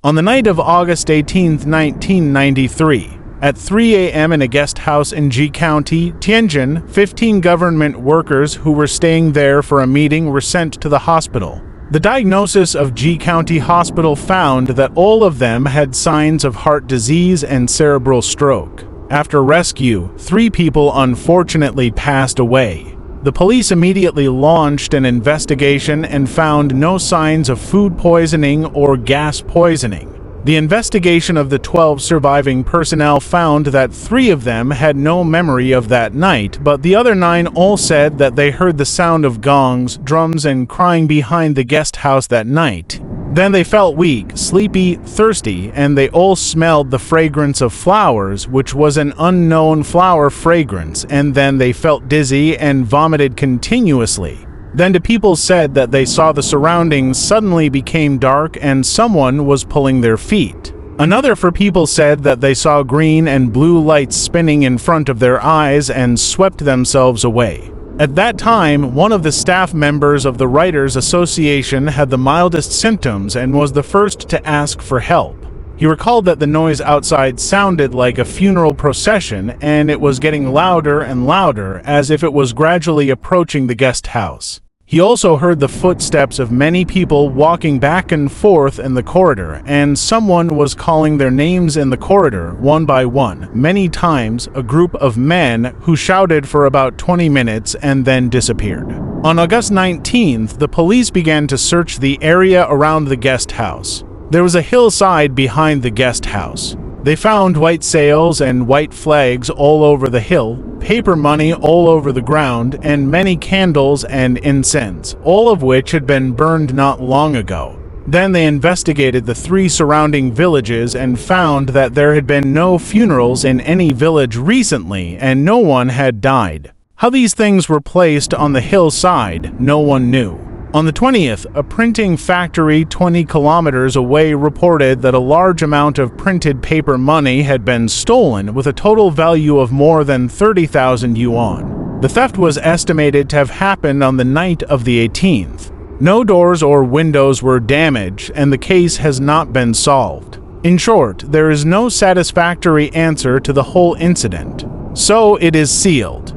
On the night of August 18, 1993, at 3 a.m. in a guest house in Ji County, Tianjin, 15 government workers who were staying there for a meeting were sent to the hospital. The diagnosis of Ji County Hospital found that all of them had signs of heart disease and cerebral stroke. After rescue, 3 people unfortunately passed away. The police immediately launched an investigation and found no signs of food poisoning or gas poisoning. The investigation of the 12 surviving personnel found that 3 of them had no memory of that night, but the other 9 all said that they heard the sound of gongs, drums, and crying behind the guest house that night. Then they felt weak, sleepy, thirsty, and they all smelled the fragrance of flowers, which was an unknown flower fragrance, and then they felt dizzy and vomited continuously. Then the people said that they saw the surroundings suddenly became dark and someone was pulling their feet. Another 4 people said that they saw green and blue lights spinning in front of their eyes and swept themselves away. At that time, one of the staff members of the Writers Association had the mildest symptoms and was the first to ask for help. He recalled that the noise outside sounded like a funeral procession, and it was getting louder and louder, as if it was gradually approaching the guest house. He also heard the footsteps of many people walking back and forth in the corridor, and someone was calling their names in the corridor, one by one, many times, a group of men who shouted for about 20 minutes and then disappeared. On August 19th, the police began to search the area around the guest house. There was a hillside behind the guest house. They found white sails and white flags all over the hill, paper money all over the ground, and many candles and incense, all of which had been burned not long ago. Then they investigated the 3 surrounding villages and found that there had been no funerals in any village recently and no one had died. How these things were placed on the hillside, no one knew. On the 20th, a printing factory 20 kilometers away reported that a large amount of printed paper money had been stolen with a total value of more than 30,000 yuan. The theft was estimated to have happened on the night of the 18th. No doors or windows were damaged, and the case has not been solved. In short, there is no satisfactory answer to the whole incident. So it is sealed.